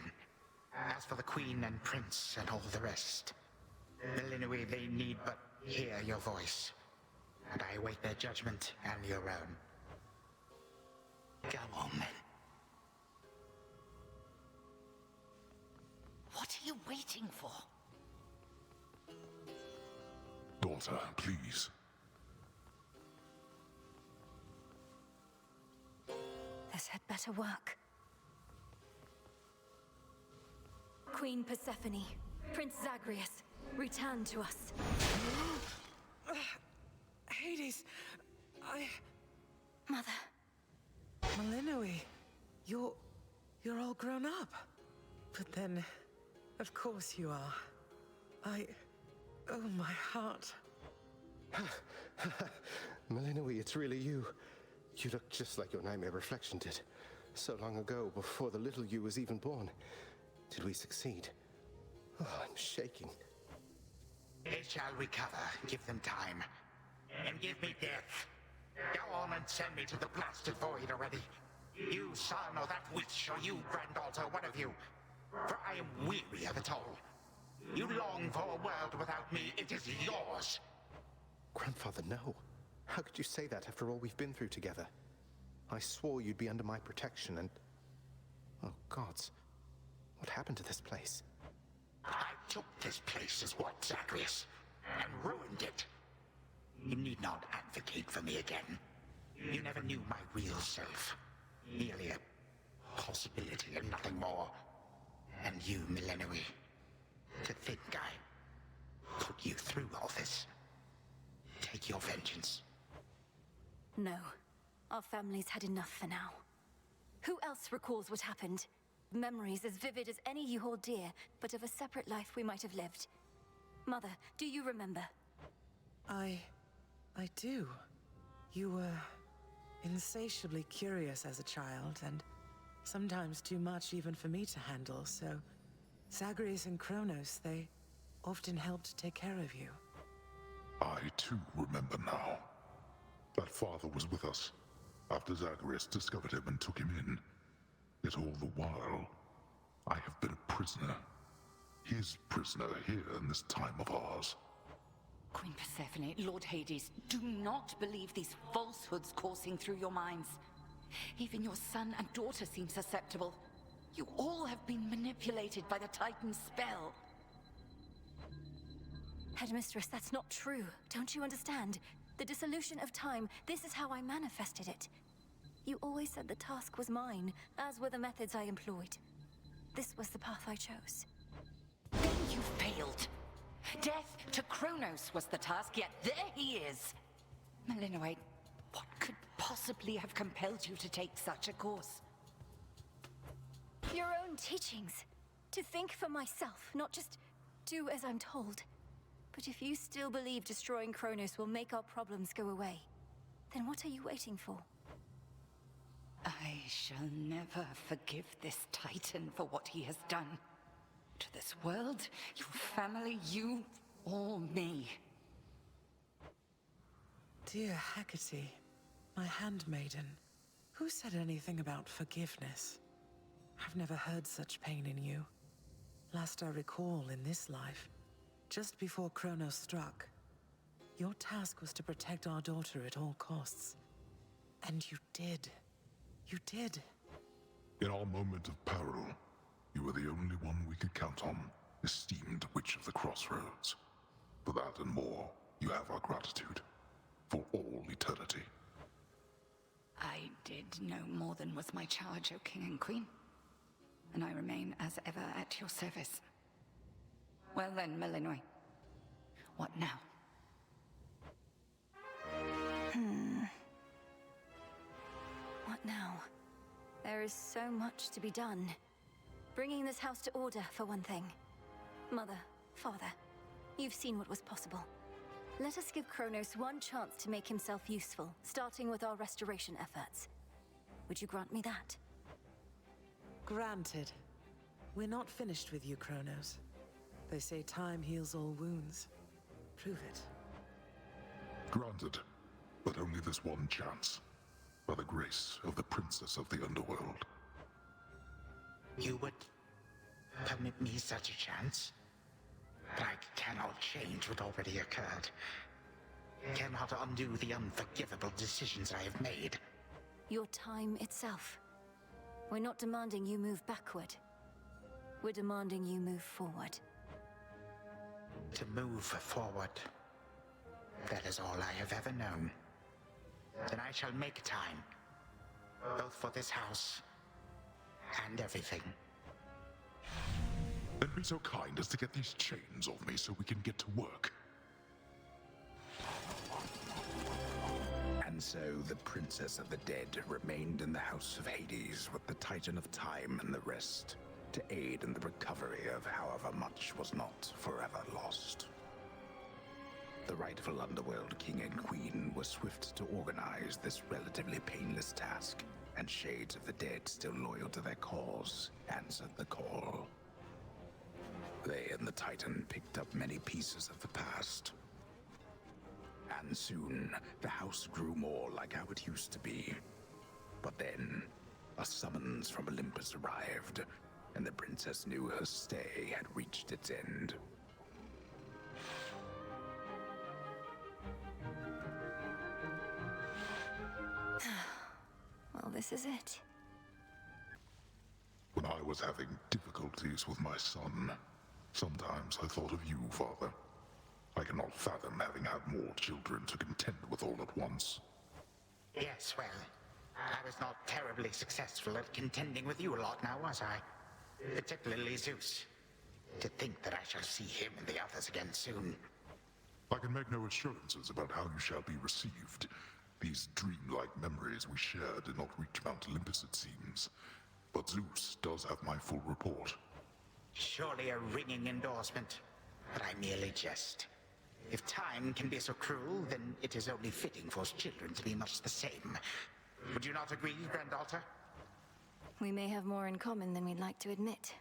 [SPEAKER 4] As for the queen and prince and all the rest, Millennium, they need but hear your voice. And I await their judgment and your own. Go on, then.
[SPEAKER 3] What are you waiting for?
[SPEAKER 2] Daughter, please.
[SPEAKER 1] This had better work. Queen Persephone, Prince Zagreus, return to us.
[SPEAKER 6] Hades,
[SPEAKER 1] Mother.
[SPEAKER 6] Millennium, you're all grown up. But then, of course you are. Oh, my heart.
[SPEAKER 5] Millennium, it's really you. You look just like your nightmare reflection did. So long ago, before the little you was even born. Did we succeed? Oh, I'm shaking.
[SPEAKER 4] They shall recover. Give them time. And give me death. Go on and send me to the blasted void already. You son or that witch, or you granddaughter, one of you. For I am weary of it all. You long for a world without me. It is yours.
[SPEAKER 5] Grandfather, no. How could you say that after all we've been through together? I swore you'd be under my protection and... Oh, gods. What happened to this place?
[SPEAKER 4] I took this place as what, Zagreus? And ruined it. You need not advocate for me again. You never knew my real self. Merely a possibility and nothing more. And you, Millennium. To think I put you through all this. Take your vengeance.
[SPEAKER 1] No. Our family's had enough for now. Who else recalls what happened? Memories as vivid as any you hold dear, but of a separate life we might have lived. Mother, do you remember?
[SPEAKER 6] I do. You were insatiably curious as a child, and sometimes too much even for me to handle, so Zagreus and Kronos, they often helped take care of you.
[SPEAKER 2] I too remember now. That father was with us after Zagreus discovered him and took him in. Yet all the while, I have been a prisoner. His prisoner here in this time of ours.
[SPEAKER 3] Queen Persephone, Lord Hades, do not believe these falsehoods coursing through your minds. Even your son and daughter seem susceptible. You all have been manipulated by the Titan's spell.
[SPEAKER 1] Headmistress, that's not true. Don't you understand? The dissolution of time, this is how I manifested it. You always said the task was mine, as were the methods I employed. This was the path I chose.
[SPEAKER 3] Then you failed. Death to Kronos was the task, yet there he is! Malinois, what could possibly have compelled you to take such a course?
[SPEAKER 1] Your own teachings. To think for myself, not just do as I'm told. But if you still believe destroying Kronos will make our problems go away, then what are you waiting for?
[SPEAKER 3] I shall never forgive this Titan for what he has done. To this world, your family, you, or me.
[SPEAKER 6] Dear Hecate, my handmaiden, who said anything about forgiveness? I've never heard such pain in you. Last I recall in this life, just before Kronos struck, your task was to protect our daughter at all costs. And you did. You did.
[SPEAKER 2] In our moment of peril, you were the only one we could count on, esteemed Witch of the Crossroads. For that and more, you have our gratitude. For all eternity.
[SPEAKER 3] I did no more than was my charge, O King and Queen. And I remain as ever at your service. Well then, Malinois. What now?
[SPEAKER 1] What now? There is so much to be done. Bringing this house to order, for one thing. Mother, Father, you've seen what was possible. Let us give Kronos one chance to make himself useful, starting with our restoration efforts. Would you grant me that?
[SPEAKER 6] Granted. We're not finished with you, Kronos. They say time heals all wounds. Prove it.
[SPEAKER 2] Granted, but only this one chance. By the grace of the Princess of the Underworld.
[SPEAKER 4] You would permit me such a chance? But I cannot change what already occurred. Cannot undo the unforgivable decisions I have made.
[SPEAKER 1] Your time itself. We're not demanding you move backward. We're demanding you move forward.
[SPEAKER 4] To move forward. That is all I have ever known. Then I shall make time. Both for this house and everything.
[SPEAKER 2] Then be so kind as to get these chains off me so we can get to work.
[SPEAKER 7] And so the Princess of the Dead remained in the House of Hades with the Titan of Time and the rest, to aid in the recovery of however much was not forever lost. The rightful Underworld King and Queen were swift to organize this relatively painless task, and shades of the dead still loyal to their cause answered the call. They and the Titan picked up many pieces of the past. And soon, the house grew more like how it used to be. But then, a summons from Olympus arrived, and the princess knew her stay had reached its end.
[SPEAKER 1] Well, this is it.
[SPEAKER 2] When I was having difficulties with my son, sometimes I thought of you, Father. I cannot fathom having had more children to contend with all at once.
[SPEAKER 4] Yes, well, I was not terribly successful at contending with you a lot now, was I? Particularly Zeus. To think that I shall see him and the others again soon.
[SPEAKER 2] I can make no assurances about how you shall be received. These dreamlike memories we share did not reach Mount Olympus, it seems. But Zeus does have my full report.
[SPEAKER 4] Surely a ringing endorsement. But I merely jest. If time can be so cruel, then it is only fitting for children to be much the same. Would you not agree, Granddaughter?
[SPEAKER 1] We may have more in common than we'd like to admit.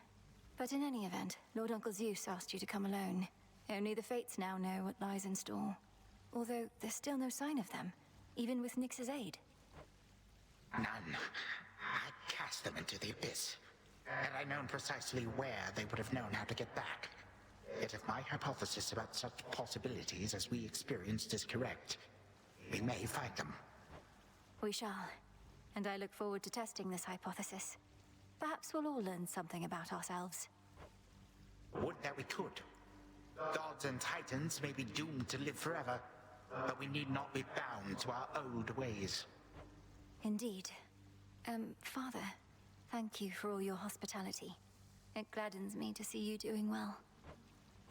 [SPEAKER 1] But in any event, Lord Uncle Zeus asked you to come alone. Only the Fates now know what lies in store. Although there's still no sign of them, even with Nyx's aid.
[SPEAKER 4] None. I cast them into the abyss. Had I known precisely where, they would have known how to get back. Yet if my hypothesis about such possibilities as we experienced is correct, we may find them.
[SPEAKER 1] We shall. And I look forward to testing this hypothesis. Perhaps we'll all learn something about ourselves.
[SPEAKER 4] Would that we could. Gods and titans may be doomed to live forever, but we need not be bound to our old ways.
[SPEAKER 1] Indeed. Father, thank you for all your hospitality. It gladdens me to see you doing well.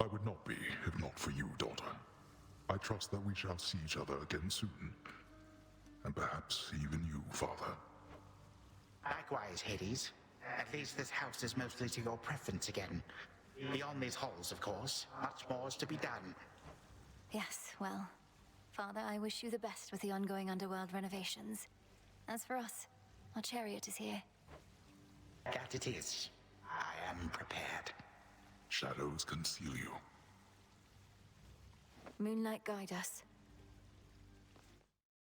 [SPEAKER 2] I would not be if not for you, daughter. I trust that we shall see each other again soon. And perhaps even you, father.
[SPEAKER 4] Likewise, Hades. At least this house is mostly to your preference again. Beyond these halls, of course, much more is to be done.
[SPEAKER 1] Yes, well, Father, I wish you the best with the ongoing underworld renovations. As for us, our chariot is here.
[SPEAKER 4] That it is. I am prepared.
[SPEAKER 2] Shadows conceal you.
[SPEAKER 1] Moonlight guide us.